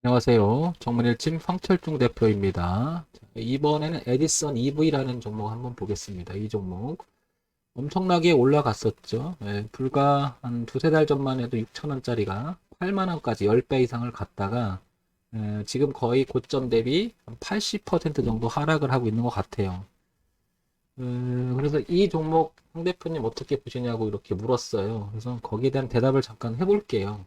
안녕하세요. 정문일침 황철중 대표입니다. 자, 이번에는 에디슨 EV라는 종목 한번 보겠습니다. 이 종목 엄청나게 올라갔었죠. 예, 불과 한 두세 달 전만 해도 6천원짜리가 8만원까지 10배 이상을 갔다가 지금 거의 고점 대비 한 80% 정도 하락을 하고 있는 것 같아요. 그래서 이 종목 황 대표님 어떻게 보시냐고 이렇게 물었어요. 그래서 거기에 대한 대답을 잠깐 해볼게요.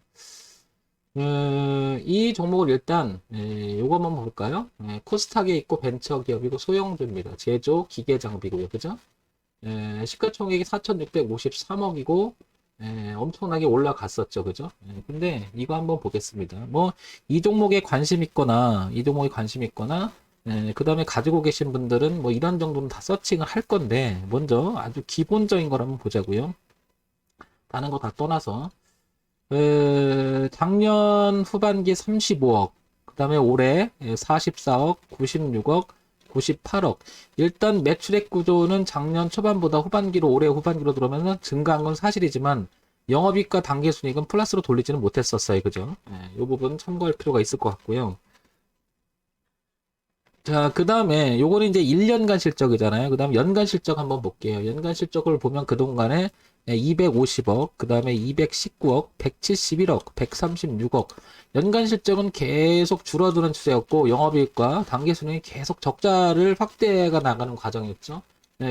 이 종목을 일단 요거 한번 볼까요? 코스닥에 있고 벤처기업이고 소형주입니다. 제조 기계 장비고요. 그죠? 시가총액이 4,653억이고 엄청나게 올라갔었죠. 그죠? 근데 이거 한번 보겠습니다. 뭐 이 종목에 관심 있거나 이 종목에 관심 있거나 그 다음에 가지고 계신 분들은 뭐 이런 정도는 다 서칭을 할 건데 먼저 아주 기본적인 걸 한번 보자고요. 다른 거 다 떠나서 작년 후반기 35억, 그 다음에 올해 44억, 96억, 98억. 일단 매출액 구조는 작년 초반보다 후반기로, 올해 후반기로 들어오면 증가한 건 사실이지만 영업이익과 당기순이익은 플러스로 돌리지는 못했었어요. 그죠? 이 부분 참고할 필요가 있을 것 같고요. 자, 그 다음에 요거는 이제 1년간 실적이잖아요. 그 다음 연간 실적 한번 볼게요. 연간 실적을 보면 그동안에 250억, 그 다음에 219억, 171억, 136억. 연간 실적은 계속 줄어드는 추세였고, 영업이익과 당기순이익이 계속 적자를 확대가 나가는 과정이었죠.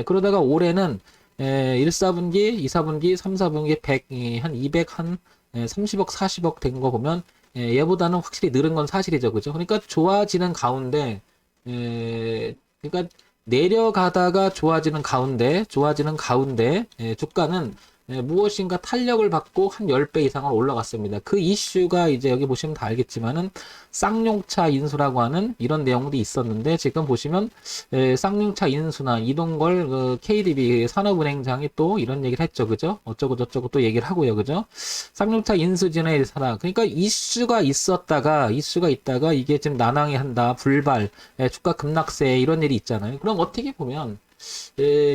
그러다가 올해는 1사분기, 2사분기, 3사분기 100, 한 200, 한 30억, 40억 된 거 보면 얘보다는 확실히 늘은 건 사실이죠. 그죠? 그러니까 좋아지는 가운데 그러니까 내려가다가 좋아지는 가운데 주가는 무엇인가 탄력을 받고 한 10배 이상은 올라갔습니다. 그 이슈가 이제 여기 보시면 다 알겠지만은 쌍용차 인수라고 하는 이런 내용들이 있었는데 지금 보시면 쌍용차 인수나 이동걸 KDB 산업은행장이 또 이런 얘기를 했죠. 그죠? 어쩌고 저쩌고 또 얘기를 하고요. 그죠? 쌍용차 인수진에 사라. 그러니까 이슈가 있다가 이게 지금 난항이 한다. 불발, 주가 급락세 이런 일이 있잖아요. 그럼 어떻게 보면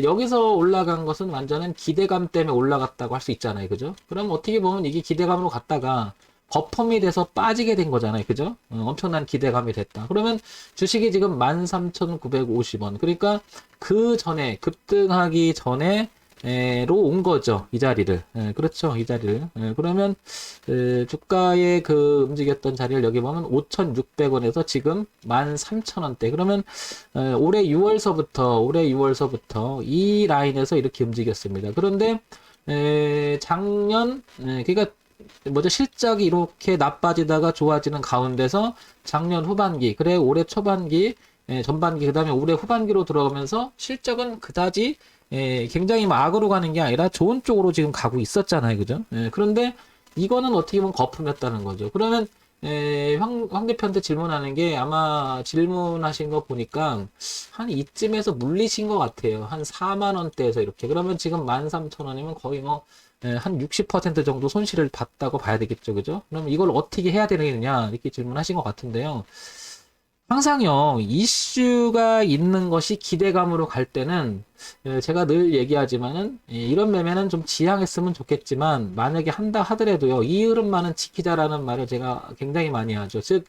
여기서 올라간 것은 완전한 기대감 때문에 올라갔다고 할 수 있잖아요. 그죠? 그럼 어떻게 보면 이게 기대감으로 갔다가 거품이 돼서 빠지게 된 거잖아요. 그죠? 엄청난 기대감이 됐다. 그러면 주식이 지금 13,950원. 그러니까 그 전에, 급등하기 전에, 로 온 거죠. 이 자리를. 그렇죠. 이 자리를. 그러면, 주가의 그 움직였던 자리를 여기 보면 5,600원에서 지금 13,000원대. 그러면, 올해 6월서부터 이 라인에서 이렇게 움직였습니다. 그런데, 작년, 그러니까 뭐죠? 실적이 이렇게 나빠지다가 좋아지는 가운데서 작년 후반기, 그래 올해 초반기, 전반기, 그 다음에 올해 후반기로 들어가면서 실적은 그다지 굉장히 막 악으로 가는 게 아니라 좋은 쪽으로 지금 가고 있었잖아요. 그죠? 그런데 이거는 어떻게 보면 거품이었다는 거죠. 그러면 황 대표한테 질문하는 게 아마 질문하신 거 보니까 한 이쯤에서 물리신 것 같아요. 한 4만 원대에서 이렇게. 그러면 지금 13,000원이면 거의 뭐 한 60% 정도 손실을 봤다고 봐야 되겠죠. 그죠? 그럼 이걸 어떻게 해야 되느냐 이렇게 질문하신 것 같은데요. 항상요, 이슈가 있는 것이 기대감으로 갈 때는, 제가 늘 얘기하지만은, 이런 매매는 좀 지양했으면 좋겠지만, 만약에 한다 하더라도요, 이 흐름만은 지키자라는 말을 제가 굉장히 많이 하죠. 즉,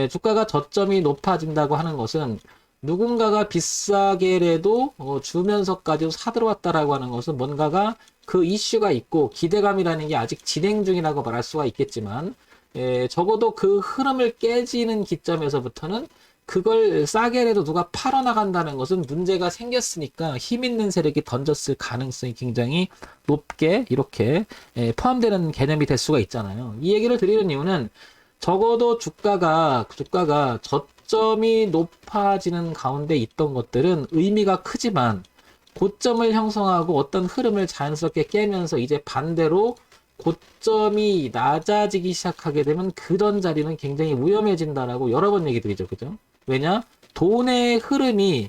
주가가 저점이 높아진다고 하는 것은, 누군가가 비싸게라도 주면서까지 사들어왔다라고 하는 것은 뭔가가 그 이슈가 있고, 기대감이라는 게 아직 진행 중이라고 말할 수가 있겠지만, 적어도 그 흐름을 깨지는 기점에서부터는 그걸 싸게라도 누가 팔아나간다는 것은 문제가 생겼으니까 힘 있는 세력이 던졌을 가능성이 굉장히 높게 이렇게 포함되는 개념이 될 수가 있잖아요. 이 얘기를 드리는 이유는 적어도 주가가 저점이 높아지는 가운데 있던 것들은 의미가 크지만 고점을 형성하고 어떤 흐름을 자연스럽게 깨면서 이제 반대로 고점이 낮아지기 시작하게 되면 그런 자리는 굉장히 위험해진다라고 여러 번 얘기 드리죠. 그죠? 왜냐? 돈의 흐름이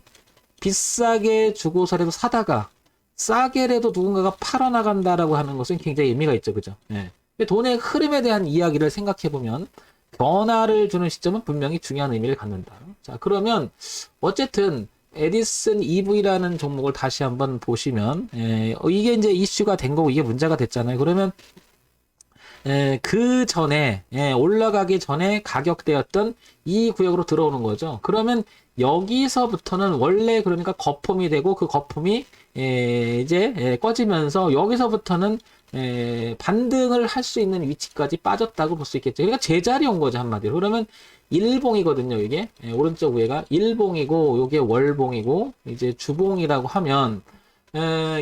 비싸게 주고서라도 사다가 싸게라도 누군가가 팔아나간다라고 하는 것은 굉장히 의미가 있죠. 그죠? 예. 돈의 흐름에 대한 이야기를 생각해보면 변화를 주는 시점은 분명히 중요한 의미를 갖는다. 자, 그러면 어쨌든 에디슨 EV라는 종목을 다시 한번 보시면 이게 이제 이슈가 된 거고 이게 문제가 됐잖아요. 그러면 그 전에 올라가기 전에 가격대였던 이 구역으로 들어오는 거죠. 그러면 여기서부터는 원래 그러니까 거품이 되고 그 거품이 이제 꺼지면서 여기서부터는 반등을 할 수 있는 위치까지 빠졌다고 볼 수 있겠죠. 그러니까 제자리 온 거죠, 한마디로. 그러면 일봉이거든요, 이게. 오른쪽 위에가 일봉이고 요게 월봉이고 이제 주봉이라고 하면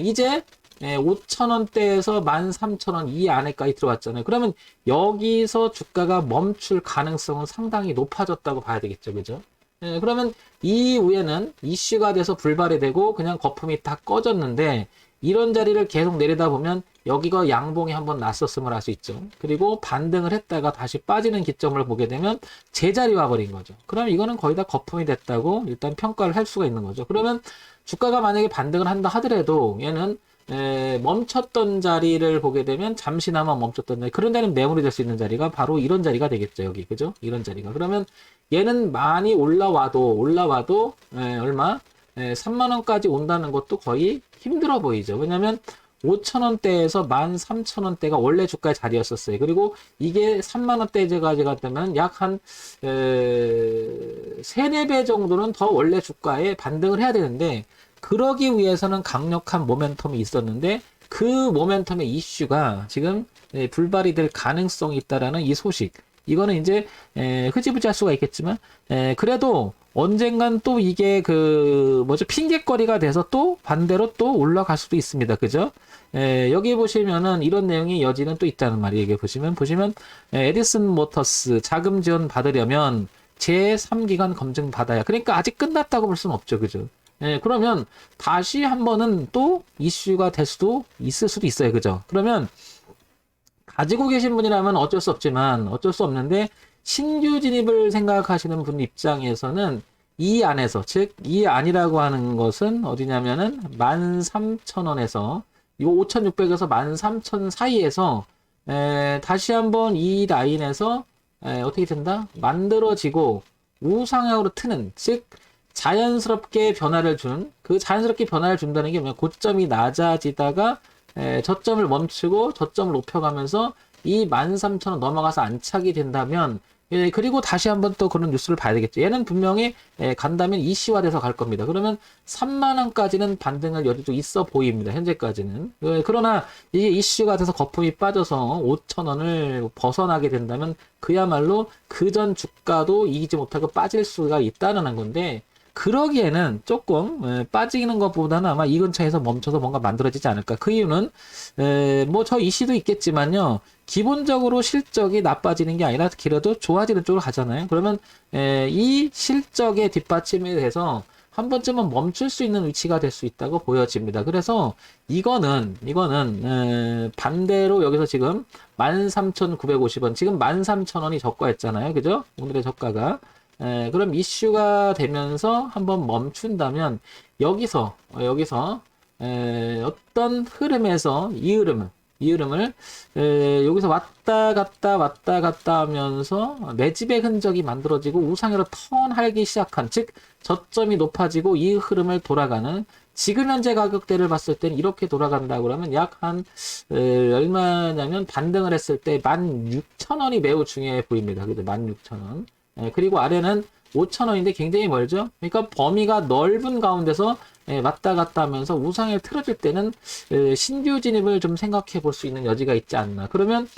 이제 5,000원대에서 13,000원 이 안에까지 들어왔잖아요. 그러면 여기서 주가가 멈출 가능성은 상당히 높아졌다고 봐야 되겠죠. 그죠? 그러면 이후에는 이슈가 돼서 불발이 되고 그냥 거품이 다 꺼졌는데 이런 자리를 계속 내리다 보면 여기가 양봉이 한번 났었음을 알 수 있죠. 그리고 반등을 했다가 다시 빠지는 기점을 보게 되면 제자리 와버린 거죠. 그럼 이거는 거의 다 거품이 됐다고 일단 평가를 할 수가 있는 거죠. 그러면 주가가 만약에 반등을 한다 하더라도 얘는 멈췄던 자리를 보게 되면 잠시나마 멈췄던 자리, 그런 데는 매물이 될 수 있는 자리가 바로 이런 자리가 되겠죠. 여기 그죠? 이런 자리가. 그러면 얘는 많이 올라와도 얼마? 3만 원까지 온다는 것도 거의 힘들어 보이죠. 왜냐면 5,000원대에서 13,000원대가 원래 주가의 자리였었어요. 그리고 이게 3만 원대까지 갔다면 약 한 3, 4배 정도는 더 원래 주가에 반등을 해야 되는데 그러기 위해서는 강력한 모멘텀이 있었는데 그 모멘텀의 이슈가 지금 불발이 될 가능성이 있다라는 이 소식. 이거는 이제 흐지부지 할 수가 있겠지만 그래도 언젠간 또 이게 핑계거리가 돼서 또 반대로 또 올라갈 수도 있습니다. 그죠? 여기 보시면은 이런 내용이 여지는 또 있다는 말이에요. 여기 보시면 에디슨 모터스 자금 지원 받으려면 제3기간 검증 받아야. 그러니까 아직 끝났다고 볼 수는 없죠. 그죠? 그러면 다시 한 번은 또 이슈가 될 수도 있을 수도 있어요. 그죠? 그러면 가지고 계신 분이라면 어쩔 수 없지만 어쩔 수 없는데 신규 진입을 생각하시는 분 입장에서는 이 안에서, 즉 이 안이라고 하는 것은 어디냐면은 13,000원에서 이 5,600에서 13,000 사이에서 다시 한번 이 라인에서 어떻게 된다? 만들어지고 우상향으로 트는, 즉 자연스럽게 변화를 준, 그 자연스럽게 변화를 준다는 게 뭐냐? 고점이 낮아지다가 저점을 멈추고 저점을 높여가면서 이 13,000원 넘어가서 안착이 된다면 그리고 다시 한번 또 그런 뉴스를 봐야 되겠죠. 얘는 분명히 간다면 이슈화돼서 갈 겁니다. 그러면 3만원까지는 반등할 여지도 있어 보입니다. 현재까지는. 그러나 이게 이슈가 돼서 거품이 빠져서 5,000원을 벗어나게 된다면 그야말로 그전 주가도 이기지 못하고 빠질 수가 있다는 건데 그러기에는 조금 빠지는 것보다는 아마 이 근처에서 멈춰서 뭔가 만들어지지 않을까. 그 이유는 저 이슈도 있겠지만요. 기본적으로 실적이 나빠지는 게 아니라 길어도 좋아지는 쪽으로 가잖아요. 그러면 이 실적의 뒷받침에 대해서 한 번쯤은 멈출 수 있는 위치가 될 수 있다고 보여집니다. 그래서 이거는 반대로 여기서 지금 13,950원, 지금 13,000원이 저가였잖아요. 그죠? 오늘의 저가가. 그럼 이슈가 되면서 한번 멈춘다면 여기서 어떤 흐름에서 이 흐름을 여기서 왔다 갔다 하면서 매집의 흔적이 만들어지고 우상으로 턴하기 시작한, 즉 저점이 높아지고 이 흐름을 돌아가는, 지금 현재 가격대를 봤을 때는 이렇게 돌아간다 그러면 약 한 얼마냐면 반등을 했을 때 16,000원이 매우 중요해 보입니다. 그죠? 16,000원. 그리고 아래는 5,000원인데 굉장히 멀죠? 그러니까 범위가 넓은 가운데서 왔다 갔다 하면서 우상에 틀어질 때는 신규 진입을 좀 생각해 볼 수 있는 여지가 있지 않나. 그러면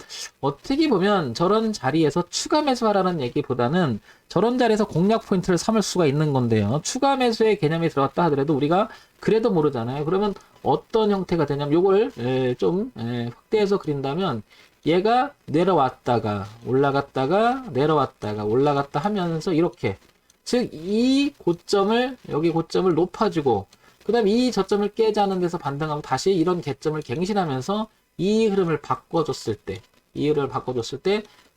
어떻게 보면 저런 자리에서 추가 매수하라는 얘기보다는 저런 자리에서 공략 포인트를 삼을 수가 있는 건데요. 추가 매수의 개념이 들어갔다 하더라도 우리가 그래도 모르잖아요. 그러면 어떤 형태가 되냐면 요걸 좀 확대해서 그린다면 얘가 내려왔다가 올라갔다가 내려왔다가 올라갔다 하면서 이렇게, 즉 이 고점을, 여기 고점을 높아주고 그 다음 이 저점을 깨자는 데서 반등하고 다시 이런 개점을 갱신하면서 이 흐름을 바꿔줬을 때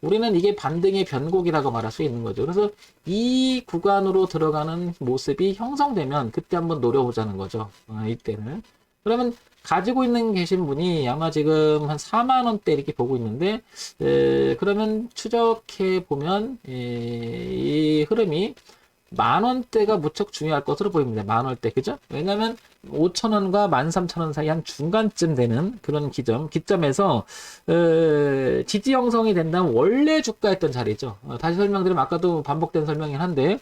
우리는 이게 반등의 변곡이라고 말할 수 있는 거죠. 그래서 이 구간으로 들어가는 모습이 형성되면 그때 한번 노려보자는 거죠. 이때는. 그러면 가지고 계신 분이 아마 지금 한 4만원대 이렇게 보고 있는데, 그러면 추적해 보면, 이 흐름이 10,000원대가 무척 중요할 것으로 보입니다. 10,000원대, 그죠? 왜냐면 5,000원과 13,000원 사이 한 중간쯤 되는 그런 기점에서 지지 형성이 된다면 원래 주가 있던 자리죠. 다시 설명드리면 아까도 반복된 설명이긴 한데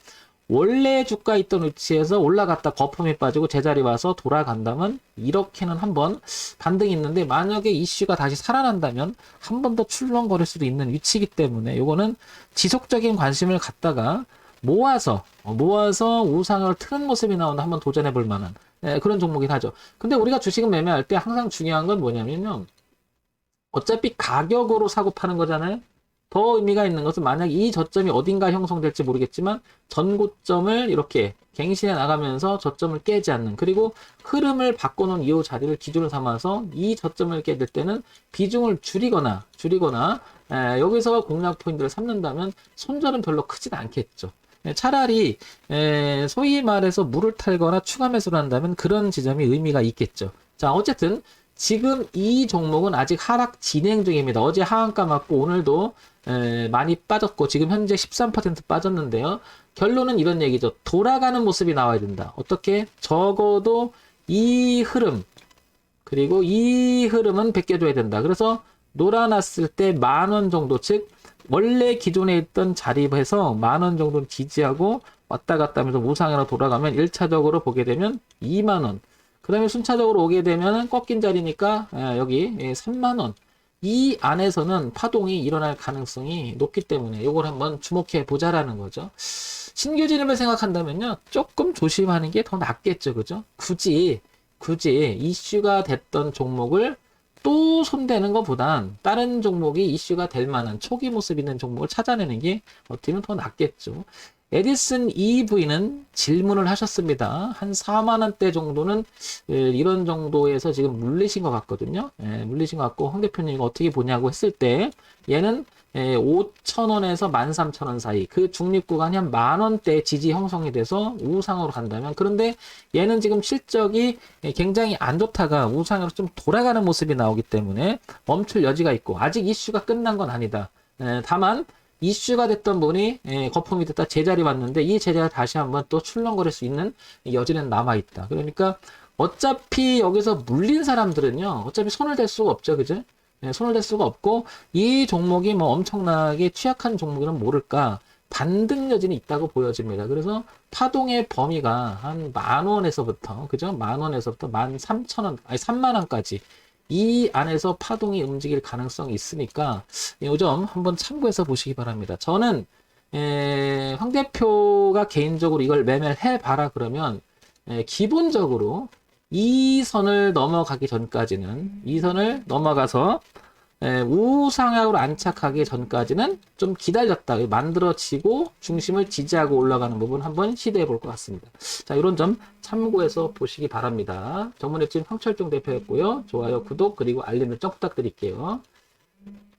원래 주가 있던 위치에서 올라갔다 거품이 빠지고 제자리 와서 돌아간다면 이렇게는 한번 반등이 있는데, 만약에 이슈가 다시 살아난다면 한 번 더 출렁거릴 수도 있는 위치이기 때문에 요거는 지속적인 관심을 갖다가 모아서 우상을 트는 모습이 나오는데 한번 도전해 볼 만한 그런 종목이긴 하죠. 근데 우리가 주식을 매매할 때 항상 중요한 건 뭐냐면요, 어차피 가격으로 사고 파는 거잖아요. 더 의미가 있는 것은 만약 이 저점이 어딘가 형성될지 모르겠지만 전고점을 이렇게 갱신해 나가면서 저점을 깨지 않는, 그리고 흐름을 바꿔놓은 이후 자리를 기준으로 삼아서 이 저점을 깨질 때는 비중을 줄이거나 여기서 공략 포인트를 삼는다면 손절은 별로 크진 않겠죠. 차라리 소위 말해서 물을 탈거나 추가 매수를 한다면 그런 지점이 의미가 있겠죠. 자, 어쨌든 지금 이 종목은 아직 하락 진행 중입니다. 어제 하한가 맞고 오늘도 많이 빠졌고 지금 현재 13% 빠졌는데요. 결론은 이런 얘기죠. 돌아가는 모습이 나와야 된다. 어떻게? 적어도 이 흐름, 그리고 이 흐름은 베껴줘야 된다. 그래서 놀아놨을 때 10,000원 정도, 즉 원래 기존에 있던 자리에서 10,000원 정도는 지지하고 왔다 갔다 하면서 우상으로 돌아가면 1차적으로 보게 되면 20,000원, 그 다음에 순차적으로 오게 되면 꺾인 자리니까 여기 30,000원, 이 안에서는 파동이 일어날 가능성이 높기 때문에 이걸 한번 주목해 보자라는 거죠. 신규 진입을 생각한다면요, 조금 조심하는 게 더 낫겠죠. 그죠? 굳이 이슈가 됐던 종목을 또 손대는 것보단 다른 종목이 이슈가 될 만한 초기 모습 있는 종목을 찾아내는 게 어떻게 보면 더 낫겠죠. 에디슨 EV는 질문을 하셨습니다. 한 4만원대 정도는 이런 정도에서 지금 물리신 것 같거든요. 물리신 것 같고, 황 대표님 이거 어떻게 보냐고 했을 때 얘는 5,000원에서 13,000원 사이 그 중립 구간이 한 10,000원대 지지 형성이 돼서 우상으로 간다면, 그런데 얘는 지금 실적이 굉장히 안 좋다가 우상으로 좀 돌아가는 모습이 나오기 때문에 멈출 여지가 있고, 아직 이슈가 끝난 건 아니다. 다만 이슈가 됐던 분이 거품이 됐다 제자리 왔는데 이 제자리가 다시 한번 또 출렁거릴 수 있는 여지는 남아있다. 그러니까 어차피 여기서 물린 사람들은요, 어차피 손을 댈 수가 없죠. 그죠? 손을 댈 수가 없고, 이 종목이 뭐 엄청나게 취약한 종목이란 모를까 반등 여지는 있다고 보여집니다. 그래서 파동의 범위가 한 10,000원에서부터, 그죠? 10,000원에서부터 13,000원, 아니 30,000원까지 이 안에서 파동이 움직일 가능성이 있으니까 이 점 한번 참고해서 보시기 바랍니다. 저는 황 대표가 개인적으로 이걸 매매를 해봐라 그러면 기본적으로 이 선을 넘어가기 전까지는, 이 선을 넘어가서 우상향으로 안착하기 전까지는 좀 기다렸다 만들어지고 중심을 지지하고 올라가는 부분 한번 시도해 볼 것 같습니다. 자, 이런 점 참고해서 보시기 바랍니다. 전문의팀 황철종 대표였고요. 좋아요, 구독, 그리고 알림 설정 부탁드릴게요.